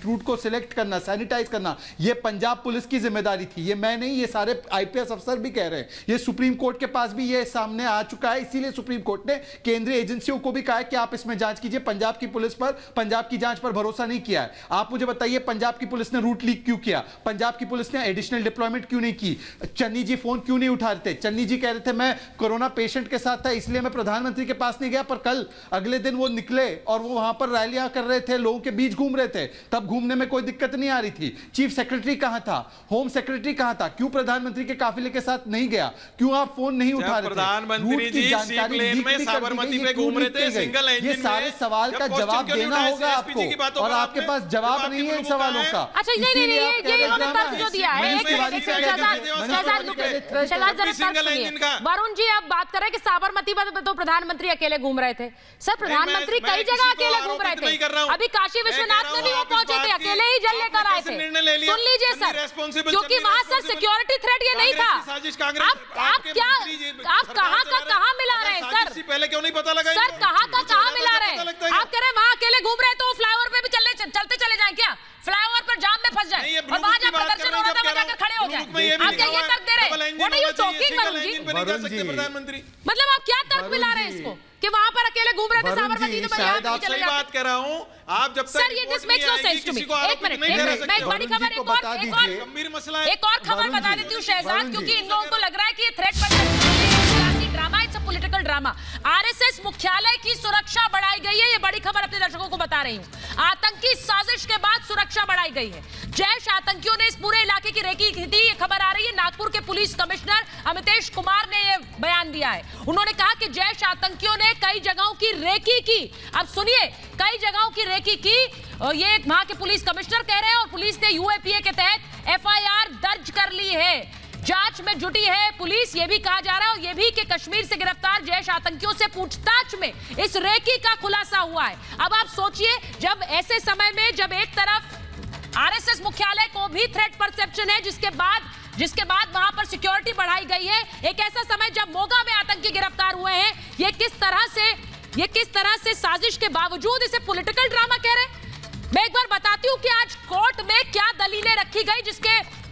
route को सिलेक्ट करना, सैनिटाइज करना, ये पंजाब पुलिस की जिम्मेदारी थी। ये मैं नहीं, ये सारे आईपीएस अफसर भी कह रहे हैं। ये सुप्रीम कोर्ट के पास भी ये सामने आ चुका है, इसीलिए सुप्रीम कोर्ट ने केंद्रीय एजेंसियों को भी कहा है कि आप इसमें जांच कीजिए। पंजाब की पुलिस पर, पंजाब की जांच पर भरोसा नहीं किया है। आप मुझे बताइए पंजाब की पुलिस ने रूट लीक क्यों किया? पंजाब की पुलिस ने एडिशनल डिप्लॉयमेंट क्यों नहीं की? चन्नी जी फोन क्यों नहीं उठा रहे थे? चन्नी जी कह रहे थे मैं कोरोना पेशेंट के साथ था इसलिए मैं प्रधानमंत्री के पास नहीं गया, पर कल अगले दिन वो निकले और वो वहां पर रैलियां कर रहे थे, लोगों के बीच घूम रहे थे, तब घूमने में कोई दिक्कत नहीं आ रही थी। चीफ सेक्रेटरी कहां था? होम सेक्रेटरी कहां था? क्यों प्रधानमंत्री के काफिले के साथ नहीं गया? क्यों आप फोन नहीं उठा रहे थे? प्रधानमंत्री जी साबरमती पे घूम रहे थे, सिंगल इंजन में, ये सारे सवाल का जवाब देना होगा आपको। और आपके पास जवाब नहीं है इन सवालों का। अच्छा नहीं ये इन्होंने तर्क जो दिया है वरुण जी अब बात कर रहे हैं कि साबरमती पर तो प्रधानमंत्री अकेले घूम रहे थे। सर प्रधानमंत्री कई जगह अकेले घूम रहे थे, अभी काशी विश्वनाथ में भी वो पहुंचे थे, अकेले ही जल लेकर आए थे। सुन लीजिए सर, क्योंकि वहां सर सिक्योरिटी थ्रेट ये नहीं था। आप कहां का कहां मिला रहे हैं सर? पहले क्यों नहीं पता लगा? सर कहां का कहां मिला रहे हैं? आप कह रहे हैं वहां अकेले घूम रहे तो फ्लाईओवर पे भी चलते चले जाएं क्या? फ्लाईओवर पर जाम में फंस जाए और वहां जब प्रदर्शन हो रहा था वहां जाकर खड़े हो जाए। आप क्या ये तर्क दे रहे हैं? What are you talking Varun ji? प्रधानमंत्री मतलब आप क्या तर्क मिला रहे हैं इसको कि वहां पर अकेले घूम रहे थे साबरमती में? शायद आप सही बात कर रहा हूं। आप जब तक सर ये this makes no sense to me. एक मिनट मैं एक बड़ी खबर गंभीर मसला है। एक और खबर बता देती हूँ शहजाद, क्योंकि इन लोगों को लग रहा है कि ये थ्रेट पर drama, it's a political drama. RSS मुख्यालय की सुरक्षा बढ़ाई गई है, ये बड़ी खबर अपने दर्शकों को बता रही हूँ। आतंकी साजिश के बाद सुरक्षा बढ़ाई गई है। जैश आतंकियों ने इस पूरे इलाके की रेकी की थी, ये खबर आ रही है। नागपुर के पुलिस कमिश्नर अमितेश कुमार ने ये बयान दिया है। उन्होंने कहा कि जैश आतंकियों ने कई जगहों की रेकी की। अब सुनिए, कई जगहों की रेकी की, ये वहां के पुलिस कमिश्नर कह रहे हैं, और पुलिस ने यूएपीए के तहत एफआईआर दर्ज कर ली है। जांच में जुटी है पुलिस, ये भी कहा जा रहा है, और ये भी कि कश्मीर से गिरफ्तार जैश आतंकियों से पूछताछ में इस रेकी का खुलासा हुआ है। अब आप सोचिए, जब ऐसे समय में जब एक तरफ आरएसएस मुख्यालय को भी थ्रेट परसेप्शन है, जिसके बाद वहां पर सिक्योरिटी बढ़ाई गई है, एक ऐसा समय जब मोगा में आतंकी गिरफ्तार हुए हैं, ये किस तरह से साजिश के बावजूद इसे पॉलिटिकल ड्रामा कह रहे हैं। मैं एक बार बताती हूं कि आज कोर्ट में क्या दलीलें रखी गई,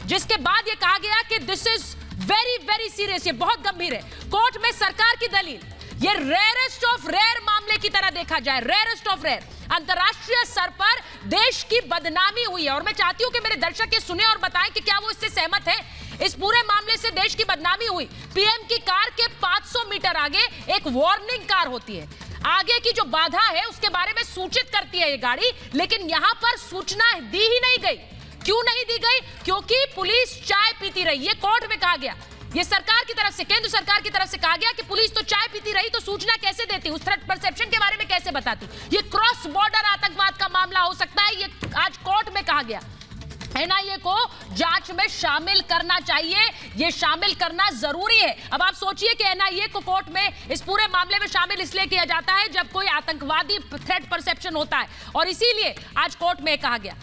जिसके बाद ये कहा गया कि this is very very serious, ये बहुत गंभीर है। कोर्ट में सरकार की दलील, ये रेयरेस्ट ऑफ रेयर मामले की तरह देखा जाए, रेयरेस्ट ऑफ रेयर। अंतरराष्ट्रीय स्तर पर देश की बदनामी हुई है, और मैं चाहती हूं कि मेरे दर्शक ये सुने और बताएं कि क्या वो इससे सहमत है। इस पूरे मामले से देश की बदनामी हुई। पीएम की कार के 500 मीटर आगे एक वार्निंग कार होती है, आगे की जो बाधा है उसके बारे में सूचित करती है ये गाड़ी, लेकिन यहां पर सूचना दी ही नहीं गई। क्यों नहीं दी गई? क्योंकि पुलिस चाय पीती रही। ये कोर्ट में कहा गया, ये सरकार की तरफ से, केंद्र सरकार की तरफ से कहा गया कि पुलिस तो चाय पीती रही, तो सूचना कैसे देती, उस थ्रेट परसेप्शन के बारे में कैसे बताती? ये क्रॉस बॉर्डर आतंकवाद का मामला हो सकता है, ये आज कोर्ट में कहा गया। एनआईए को जांच में शामिल करना चाहिए, ये शामिल करना जरूरी है। अब आप सोचिए कि एनआईए को कोर्ट में इस पूरे मामले में शामिल इसलिए किया जाता है जब कोई आतंकवादी थ्रेट परसेप्शन होता है, और इसीलिए आज कोर्ट में कहा गया।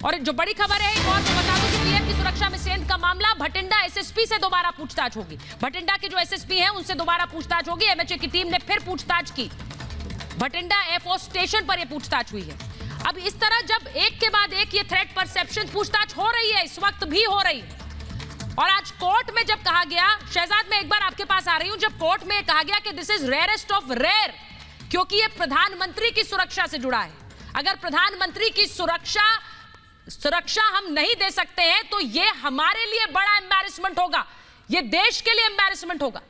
और जो बड़ी खबर है एक और बता दूं कि पीएम की सुरक्षा में सेंध का मामला, भटिंडा एसएसपी से दोबारा पूछताछ होगी। भटिंडा के जो एसएसपी हैं उनसे दोबारा पूछताछ होगी। एमएचए की टीम ने फिर पूछताछ की। भटिंडा एफओ स्टेशन पर यह पूछताछ हुई है। अब इस तरह जब एक के बाद एक ये थ्रेट परसेप्शन पूछताछ हो रही है, इस वक्त भी हो रही है, और आज कोर्ट में जब कहा गया, शहजाद मैं एक बार आपके पास आ रही हूं, जब कोर्ट में कहा गया कि this is rarest of rare, क्योंकि ये प्रधानमंत्री की सुरक्षा से जुड़ा है। अगर प्रधानमंत्री की सुरक्षा हम नहीं दे सकते हैं तो ये हमारे लिए बड़ा एम्बैरेसमेंट होगा, ये देश के लिए एम्बैरेसमेंट होगा।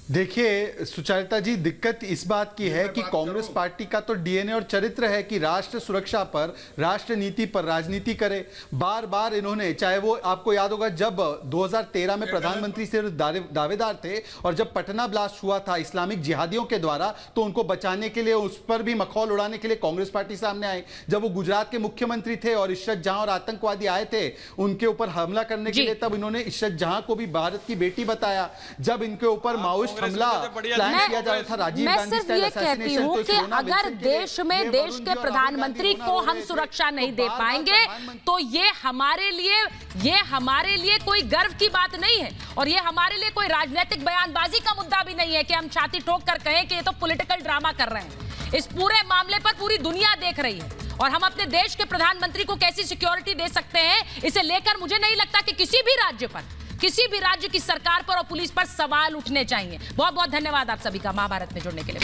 देखिए सुचारिता जी, दिक्कत इस बात की है कि कांग्रेस पार्टी का तो डीएनए और चरित्र है कि राष्ट्र सुरक्षा पर, राष्ट्र नीति पर राजनीति करे। बार बार इन्होंने, चाहे वो आपको याद होगा जब 2013 में प्रधानमंत्री सिर्फ दावेदार थे, और जब पटना ब्लास्ट हुआ था इस्लामिक जिहादियों के द्वारा, तो उनको बचाने के लिए, उस पर भी मखौल उड़ाने के लिए कांग्रेस पार्टी सामने आई। जब वो गुजरात के मुख्यमंत्री थे और इशरत जहां और आतंकवादी आए थे उनके ऊपर हमला करने के लिए, तब इन्होंने इशरत जहां को भी भारत की बेटी बताया। जब इनके ऊपर माओइस्ट हमला प्लान किया जा रहा था, राजीव गांधी स्टाइल असैसिनेशन, तो कि अगर देश में देश के प्रधानमंत्री को हम सुरक्षा नहीं दे पाएंगे तो ये हमारे लिए कोई गर्व की बात नहीं है, और ये हमारे लिए कोई राजनीतिक बयानबाजी का मुद्दा भी नहीं है कि हम छाती ठोक कर कहें कि ये तो पॉलिटिकल ड्रामा कर रहे हैं। इस पूरे मामले पर पूरी दुनिया देख रही है, और हम अपने देश के प्रधानमंत्री को कैसी सिक्योरिटी दे सकते हैं, इसे लेकर मुझे नहीं लगता कि किसी भी राज्य की सरकार पर और पुलिस पर सवाल उठने चाहिए। बहुत बहुत धन्यवाद आप सभी का महाभारत में जुड़ने के लिए।